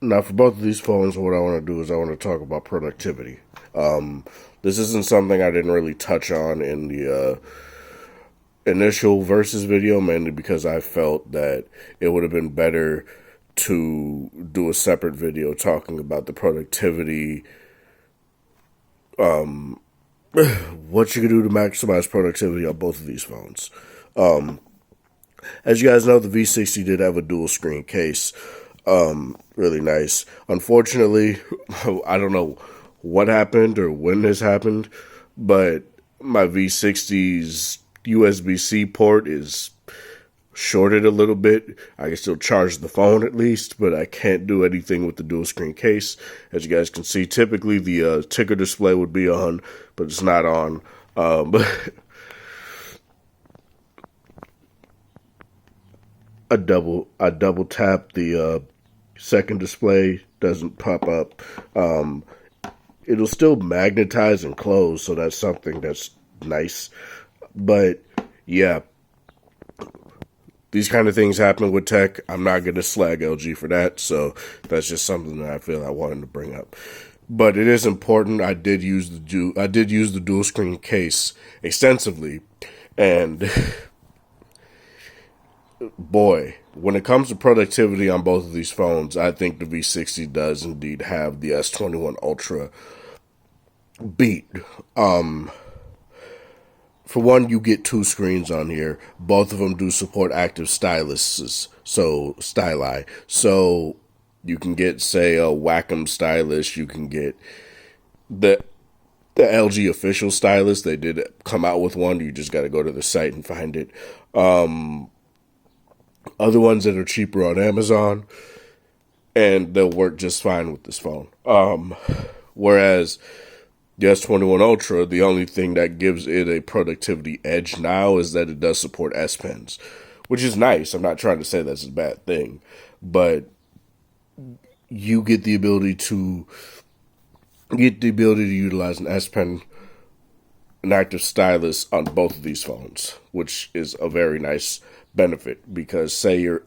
Now, for both of these phones, what I want to do is I want to talk about productivity. This isn't something I didn't really touch on in the initial versus video, mainly because I felt that it would have been better to do a separate video talking about the productivity, what you can do to maximize productivity on both of these phones. As you guys know, the V60 did have a dual screen case. Really nice. Unfortunately, I don't know what happened or when this happened, but my V60's USB-C port is shorted a little bit. I can still charge the phone at least, but I can't do anything with the dual screen case. As you guys can see, typically the ticker display would be on, but it's not on. But I double tap the second display, doesn't pop up. It'll still magnetize and close, so that's something that's nice. But yeah, these kind of things happen with tech. I'm not going to slag LG for that, so that's just something that I feel I wanted to bring up. But it is important. I did use the dual screen case extensively, and boy, when it comes to productivity on both of these phones, I think the V60 does indeed have the S21 Ultra beat. For one, you get two screens on here. Both of them do support active styluses, so styli. So you can get, say, a Wacom stylus. You can get the LG official stylus. They did come out with one. You just got to go to the site and find it. Other ones that are cheaper on Amazon, and they'll work just fine with this phone. Whereas the S21 Ultra, the only thing that gives it a productivity edge now is that it does support S Pens, which is nice. I'm not trying to say that's a bad thing, but you get the ability to utilize an S Pen, an active stylus on both of these phones, which is a very nice benefit. Because say you're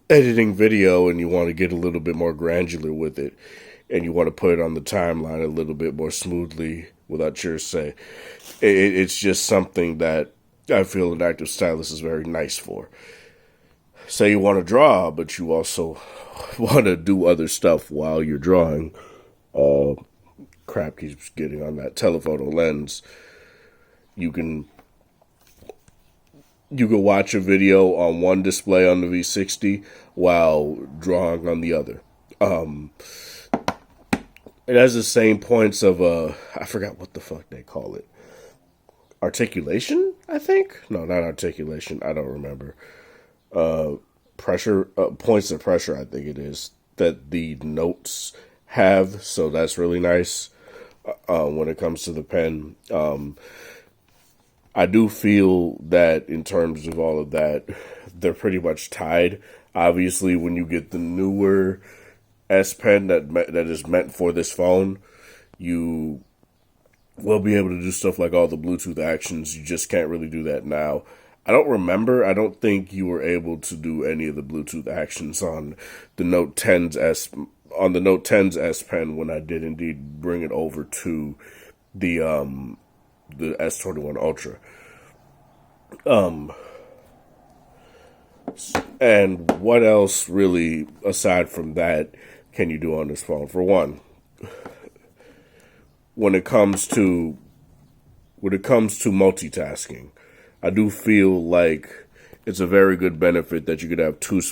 editing video and you want to get a little bit more granular with it, and you want to put it on the timeline a little bit more smoothly without your say, it's just something that I feel an active stylus is very nice for. Say you want to draw, but you also want to do other stuff while you're drawing. Crap keeps getting on that telephoto lens. You can watch a video on one display on the V60 while drawing on the other. It has the same points of I forgot what the fuck they call it. Articulation, I think? No, not articulation. I don't remember. Pressure, points of pressure, I think it is, that the notes have. So that's really nice when it comes to the pen. I do feel that in terms of all of that, they're pretty much tied. Obviously, when you get the newer S Pen that is meant for this phone, you will be able to do stuff like all the Bluetooth actions. You just can't really do that now. I don't think you were able to do any of the Bluetooth actions on the Note 10's S Pen when I did indeed bring it over to the S21 Ultra. And what else really aside from that can you do on this phone? For one, when it comes to multitasking, I do feel like it's a very good benefit that you could have two apps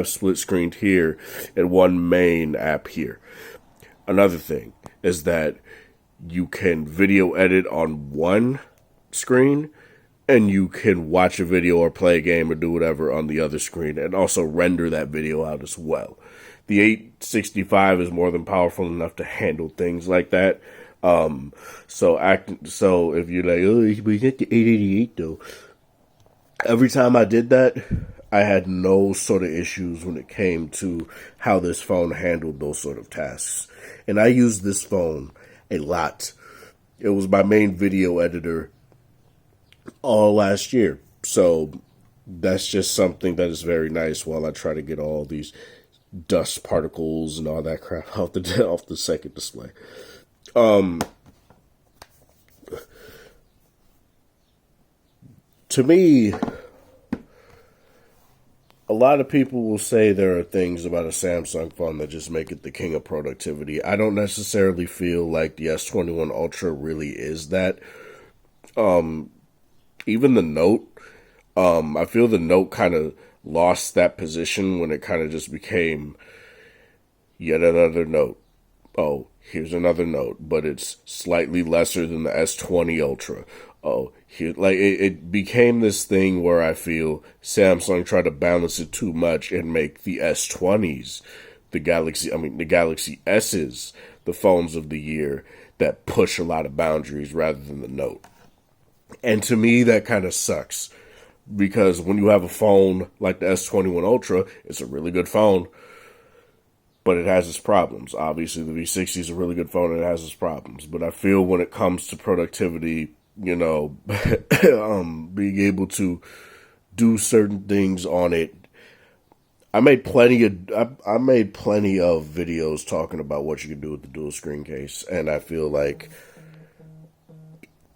split screened here and one main app here. Another thing is that you can video edit on one screen, and you can watch a video or play a game or do whatever on the other screen, and also render that video out as well. The 865 is more than powerful enough to handle things like that. So if you're like, oh, we get the 888 though. Every time I did that, I had no sort of issues when it came to how this phone handled those sort of tasks. And I used this phone a lot. It was my main video editor all last year. So that's just something that is very nice while I try to get all these dust particles and all that crap off the second display. To me, a lot of people will say there are things about a Samsung phone that just make it the king of productivity. I don't necessarily feel like the S21 Ultra really is that. Even the Note, I feel the Note kind of lost that position when it kind of just became yet another Note. Oh, here's another Note, but it's slightly lesser than the S20 Ultra. Oh, here, like it became this thing where I feel Samsung tried to balance it too much and make the S20s, the Galaxy S's, the phones of the year that push a lot of boundaries rather than the Note. And to me, that kind of sucks because when you have a phone like the S21 Ultra, it's a really good phone, but it has its problems. Obviously, the V60 is a really good phone and it has its problems. But I feel when it comes to productivity, you know, being able to do certain things on it. I made plenty of videos talking about what you can do with the dual screen case, and I feel like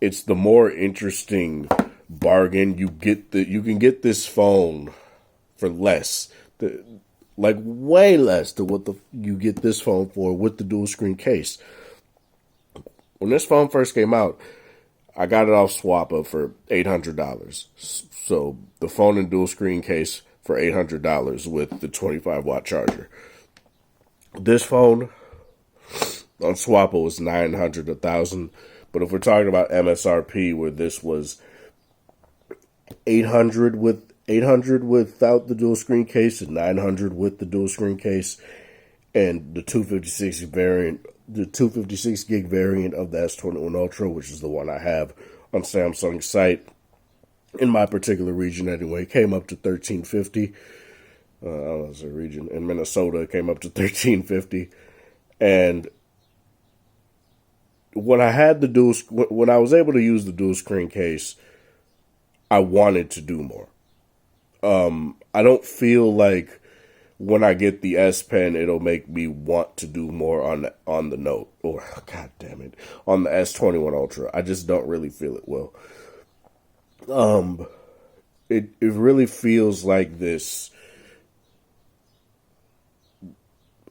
it's the more interesting bargain. You can get this phone for less, like way less than what you get this phone for with the dual screen case. When this phone first came out, I got it off Swappa for $800. So the phone and dual screen case for $800 with the 25-watt charger. This phone on Swappa was $900, $1,000. But if we're talking about MSRP, where this was $800 without the dual screen case and $900 with the dual screen case, and the 256 gig variant of the S21 Ultra, which is the one I have on Samsung's site, in my particular region anyway, came up to $1,350. I don't know, it's a region in Minnesota, it came up to $1,350, and when I was able to use the dual screen case, I wanted to do more. I don't feel like when I get the S Pen, it'll make me want to do more on the Note, or God damn it, on the S21 Ultra. I just don't really feel it will. It really feels like this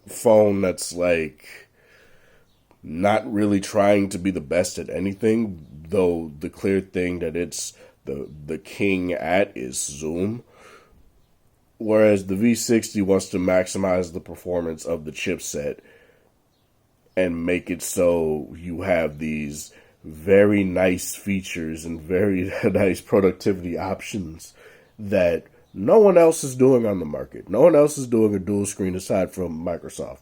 phone that's like not really trying to be the best at anything, though the clear thing that it's the king at is zoom. Whereas the V60 wants to maximize the performance of the chipset and make it so you have these very nice features and very nice productivity options that no one else is doing on the market. No one else is doing a dual screen aside from Microsoft.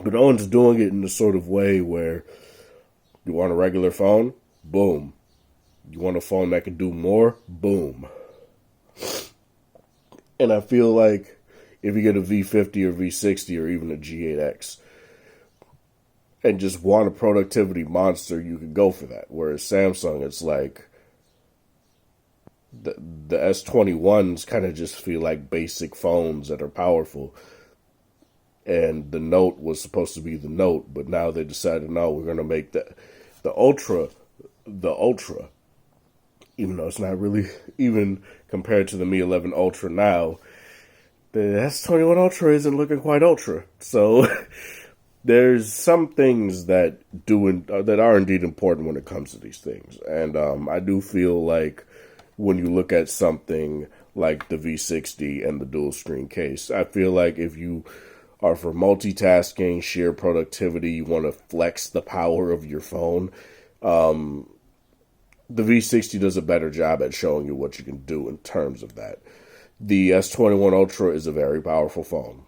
But no one's doing it in the sort of way where you want a regular phone, boom. You want a phone that can do more, boom. And I feel like if you get a V50 or V60 or even a G8X and just want a productivity monster, you can go for that. Whereas Samsung, it's like the S21s kind of just feel like basic phones that are powerful. And the Note was supposed to be the Note, but now they decided, no, we're going to make the Ultra the Ultra. Even though it's not really, even compared to the Mi 11 Ultra now, the S21 Ultra isn't looking quite Ultra. So there's some things that are indeed important when it comes to these things. And I do feel like when you look at something like the V60 and the dual screen case, I feel like if you are for multitasking, sheer productivity, you want to flex the power of your phone, the V60 does a better job at showing you what you can do in terms of that. The S21 Ultra is a very powerful phone.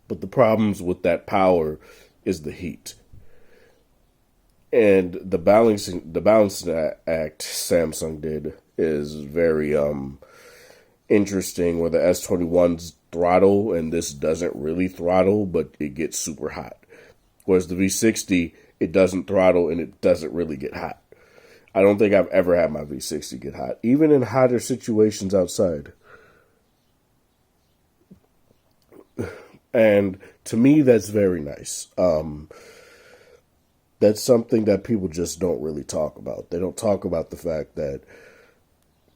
But the problems with that power is the heat. And the balancing act Samsung did is very interesting, where the S21's throttle and this doesn't really throttle, but it gets super hot. Whereas the V60, it doesn't throttle and it doesn't really get hot. I don't think I've ever had my V60 get hot, even in hotter situations outside. And to me, that's very nice. That's something that people just don't really talk about. They don't talk about the fact that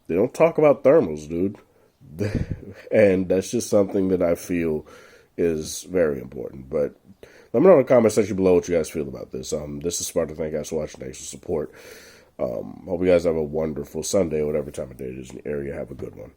they don't talk about thermals, dude. And that's just something that I feel is very important. But let me know in the comment section below what you guys feel about this. This is Sparta. Thank you guys for watching. Thanks for support. Hope you guys have a wonderful Sunday, whatever time of day it is in the area. Have a good one.